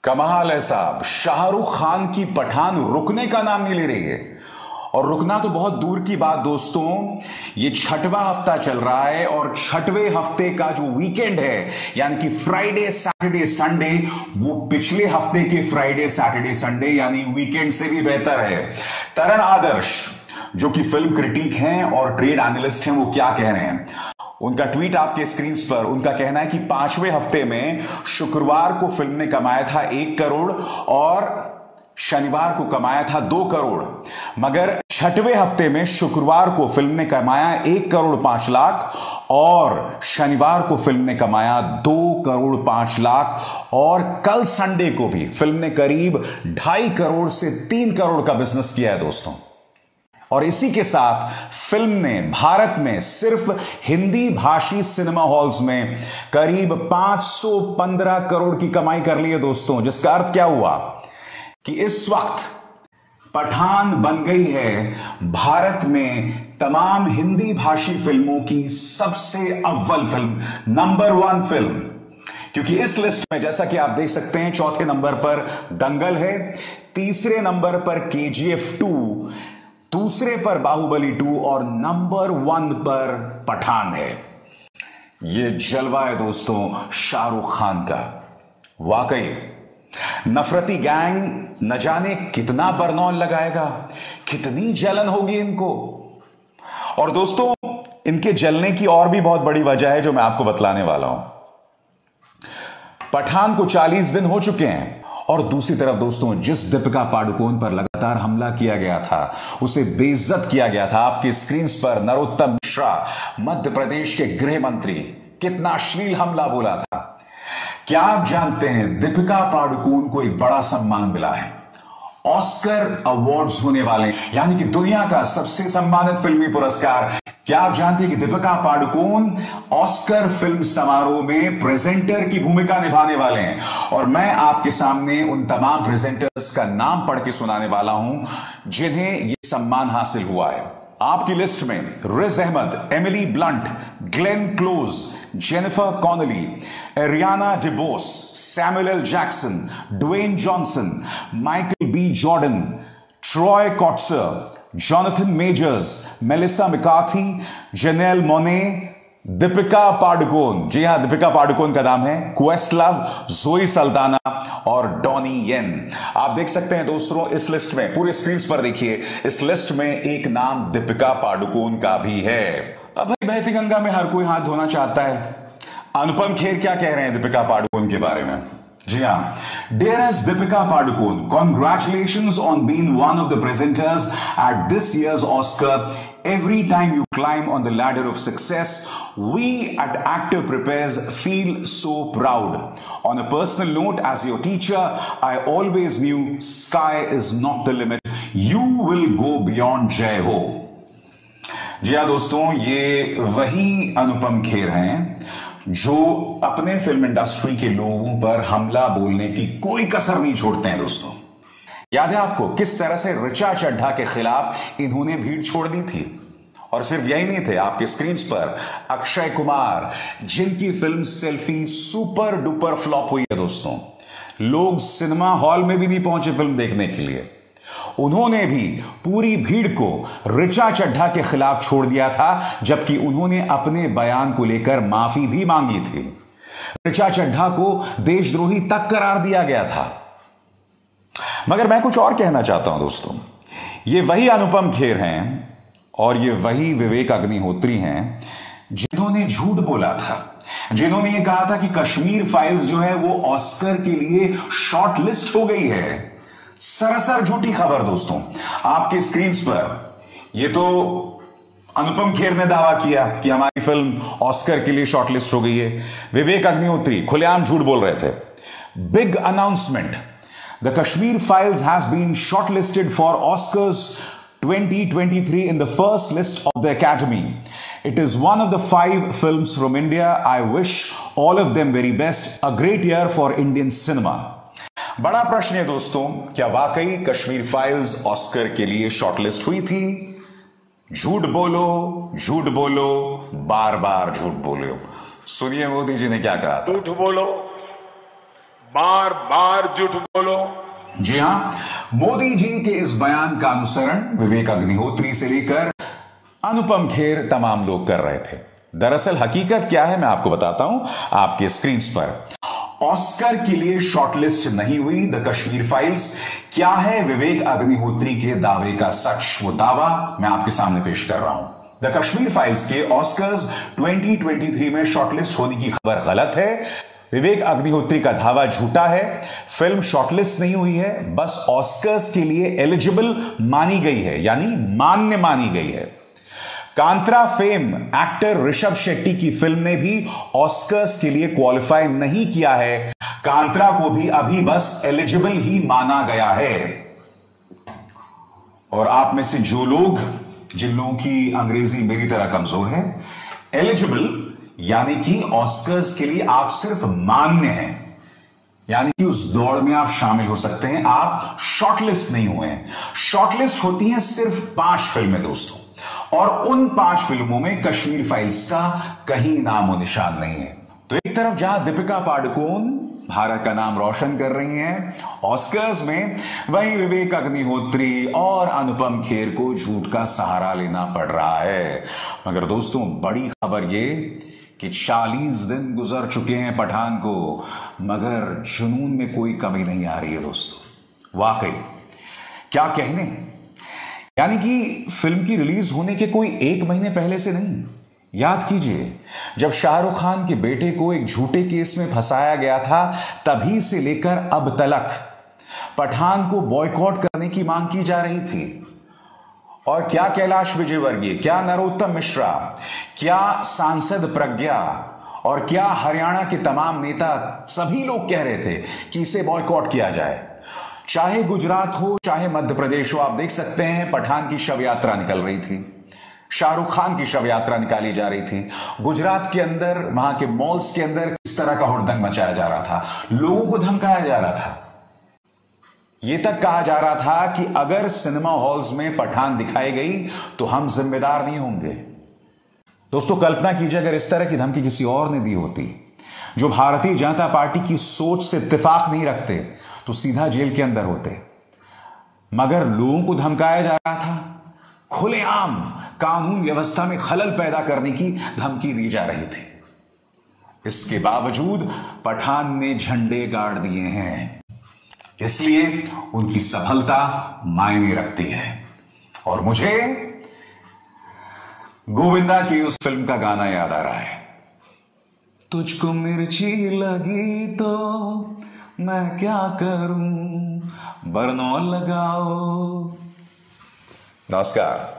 कमाल है साहब, शाहरुख खान की पठान रुकने का नाम नहीं ले रही है। और रुकना तो बहुत दूर की बात दोस्तों, ये छठवां हफ्ता चल रहा है और छठवें हफ्ते का जो वीकेंड है यानी कि फ्राइडे सैटरडे संडे, वो पिछले हफ्ते के फ्राइडे सैटरडे संडे यानी वीकेंड से भी बेहतर है। तरण आदर्श जो कि फिल्म क्रिटिक हैं और ट्रेड एनालिस्ट हैं, वो क्या कह रहे हैं, उनका ट्वीट आपके स्क्रीन पर। उनका कहना है कि पांचवें हफ्ते में शुक्रवार को फिल्म ने कमाया था 1 करोड़ और शनिवार को कमाया था 2 करोड़, मगर छठवें हफ्ते में शुक्रवार को फिल्म ने कमाया 1 करोड़ 5 लाख और शनिवार को फिल्म ने कमाया 2 करोड़ 5 लाख और कल संडे को भी फिल्म ने करीब 2.5 करोड़ से 3 करोड़ का बिजनेस किया है दोस्तों। और इसी के साथ फिल्म ने भारत में सिर्फ हिंदी भाषी सिनेमा हॉल्स में करीब 515 करोड़ की कमाई कर ली है दोस्तों, जिसका अर्थ क्या हुआ कि इस वक्त पठान बन गई है भारत में तमाम हिंदी भाषी फिल्मों की सबसे अव्वल फिल्म, नंबर 1 फिल्म। क्योंकि इस लिस्ट में जैसा कि आप देख सकते हैं, चौथे नंबर पर दंगल है, तीसरे नंबर पर KGF 2, दूसरे पर बाहुबली 2 और नंबर 1 पर पठान है। यह जलवा है दोस्तों शाहरुख खान का। वाकई नफरती गैंग न जाने कितना बरनौल लगाएगा, कितनी जलन होगी इनको। और दोस्तों इनके जलने की और भी बहुत बड़ी वजह है जो मैं आपको बतलाने वाला हूं। पठान को 40 दिन हो चुके हैं और दूसरी तरफ दोस्तों जिस दीपिका पादुकोण पर लगातार हमला किया गया था, उसे बेइज्जत किया गया था, आपकी स्क्रीन पर नरोत्तम मिश्रा मध्य प्रदेश के गृह मंत्री, कितना अश्लील हमला बोला था। क्या आप जानते हैं दीपिका पादुकोण को एक बड़ा सम्मान मिला है, ऑस्कर अवार्ड्स होने वाले, यानी कि दुनिया का सबसे सम्मानित फिल्मी पुरस्कार। क्या आप जानते हैं कि दीपिका पादुकोण ऑस्कर फिल्म समारोह में प्रेजेंटर की भूमिका निभाने वाले हैं। और मैं आपके सामने उन तमाम प्रेजेंटर्स का नाम पढ़ के सुनाने वाला हूं जिन्हें यह सम्मान हासिल हुआ है। आपकी लिस्ट में Riz Ahmed, Emily Blunt, Glenn Close, Jennifer Connelly, Ariana DeBose, Samuel L Jackson, Dwayne Johnson, Michael B Jordan, Troy Kotsur, Jonathan Majors, Melissa McCarthy, Janelle Monae, Deepika Padukone, जी हां दीपिका पादुकोण का नाम है, क्वेस्टलव, जोई सल्ताना और डॉनी येन। आप देख सकते हैं दोस्तों इस लिस्ट में, पूरे स्क्रीन पर देखिए, इस लिस्ट में एक नाम दीपिका पादुकोण का भी है। अब भाई बहती गंगा में हर कोई हाथ धोना चाहता है। अनुपम खेर क्या कह रहे हैं दीपिका पादुकोण के बारे में? जी हाँ, dearest Deepika Padukone, congratulations on being one of the presenters at this year's Oscar. Every time you climb on the ladder of success, we at Actor Prepares feel so proud. On a personal note, as your teacher, I always knew sky is not the limit. You will go beyond. जय हो। जी हाँ दोस्तों, ये वही अनुपम खेर हैं जो अपने film industry के लोगों पर हमला बोलने की कोई कसर नहीं छोड़ते हैं दोस्तों। याद है आपको किस तरह से ऋचा चड्ढा के खिलाफ इन्होंने भीड़ छोड़ दी थी? और सिर्फ यही नहीं थे, आपके स्क्रीन पर अक्षय कुमार, जिनकी film selfie super duper flop हुई है दोस्तों, लोग सिनेमा हॉल में भी नहीं पहुंचे फिल्म देखने के लिए। उन्होंने भी पूरी भीड़ को ऋचा चड्ढा के खिलाफ छोड़ दिया था, जबकि उन्होंने अपने बयान को लेकर माफी भी मांगी थी। ऋचा चड्ढा को देशद्रोही तक करार दिया गया था। मगर मैं कुछ और कहना चाहता हूं दोस्तों, ये वही अनुपम खेर हैं और ये वही विवेक अग्निहोत्री हैं जिन्होंने झूठ बोला था, जिन्होंने ये कहा था कि कश्मीर फाइल्स जो है वो ऑस्कर के लिए शॉर्ट लिस्ट हो गई है। सरासर झूठी खबर दोस्तों, आपके स्क्रीन पर। ये तो अनुपम खेर ने दावा किया कि हमारी फिल्म ऑस्कर के लिए शॉर्टलिस्ट हो गई है। विवेक अग्निहोत्री खुलेआम झूठ बोल रहे थे। Big announcement, the Kashmir files has been shortlisted for Oscars 2023 in the first list of the Academy. It is one of the 5 films from India. I wish all of them very best. A great year for Indian cinema. बड़ा प्रश्न है दोस्तों, क्या वाकई Kashmir files Oscar के लिए shortlist हुई थी? झूठ बोलो, झूठ बोलो, बार बार झूठ बोलो। सुनिए मोदी जी ने क्या कहा था। झूठ बोलो, बार बार झूठ बोलो। जी हां, मोदी जी के इस बयान का अनुसरण विवेक अग्निहोत्री से लेकर अनुपम खेर तमाम लोग कर रहे थे। दरअसल हकीकत क्या है मैं आपको बताता हूं आपके स्क्रीन पर। ऑस्कर के लिए शॉर्टलिस्ट नहीं हुई द कश्मीर फाइल्स। क्या है विवेक अग्निहोत्री के दावे का सच? वो दावा मैं आपके सामने पेश कर रहा हूं। द कश्मीर फाइल्स के ऑस्कर्स 2023 में शॉर्टलिस्ट होने की खबर गलत है। विवेक अग्निहोत्री का दावा झूठा है। फिल्म शॉर्टलिस्ट नहीं हुई है, बस ऑस्कर्स के लिए एलिजिबल मानी गई है, यानी मान्य मानी गई है। कांतारा फेम एक्टर ऋषभ शेट्टी की फिल्म ने भी ऑस्कर्स के लिए क्वालिफाई नहीं किया है। कांतारा को भी अभी बस एलिजिबल ही माना गया है। और आप में से जो लोग, जिन लोगों की अंग्रेजी मेरी तरह कमजोर है, एलिजिबल यानी कि ऑस्कर्स के लिए आप सिर्फ मान्य हैं, यानी कि उस दौड़ में आप शामिल हो सकते हैं, आप शॉर्टलिस्ट नहीं हुए हैं। शॉर्टलिस्ट होती हैं सिर्फ 5 फिल्में दोस्तों, और उन 5 फिल्मों में कश्मीर फाइल्स का कहीं नामो निशान नहीं है। तो एक तरफ जहां दीपिका पादुकोण भारत का नाम रोशन कर रही हैं ऑस्कर्स में, वहीं विवेक अग्निहोत्री और अनुपम खेर को झूठ का सहारा लेना पड़ रहा है। मगर दोस्तों बड़ी खबर ये कि 40 दिन गुजर चुके हैं पठान को, मगर जुनून में कोई कमी नहीं आ रही है दोस्तों। वाकई क्या कहने, यानी कि फिल्म की रिलीज होने के कोई 1 महीने पहले से नहीं। याद कीजिए, जब शाहरुख खान के बेटे को एक झूठे केस में फंसाया गया था, तभी से लेकर अब तक पठान को बॉयकॉट करने की मांग की जा रही थी। और क्या कैलाश विजयवर्गीय, क्या नरोत्तम मिश्रा, क्या सांसद प्रज्ञा और क्या हरियाणा के तमाम नेता, सभी लोग कह रहे थे कि इसे बॉयकॉट किया जाए। चाहे गुजरात हो चाहे मध्य प्रदेश हो, आप देख सकते हैं पठान की शव यात्रा निकल रही थी, शाहरुख खान की शव यात्रा निकाली जा रही थी। गुजरात के अंदर, वहां के मॉल्स के अंदर किस तरह का हुड़दंग मचाया जा रहा था, लोगों को धमकाया जा रहा था। यह तक कहा जा रहा था कि अगर सिनेमा हॉल्स में पठान दिखाई गई तो हम जिम्मेदार नहीं होंगे। दोस्तों कल्पना कीजिए अगर इस तरह की धमकी किसी और ने दी होती, जो भारतीय जनता पार्टी की सोच से इत्तेफाक नहीं रखते, तो सीधा जेल के अंदर होते। मगर लोगों को धमकाया जा रहा था, खुलेआम कानून व्यवस्था में खलल पैदा करने की धमकी दी जा रही थी। इसके बावजूद पठान ने झंडे गाड़ दिए हैं, इसलिए उनकी सफलता मायने रखती है। और मुझे गोविंदा की उस फिल्म का गाना याद आ रहा है, तुझको मिर्ची लगी तो मैं क्या करूं, बरनौल लगाओ। नमस्कार।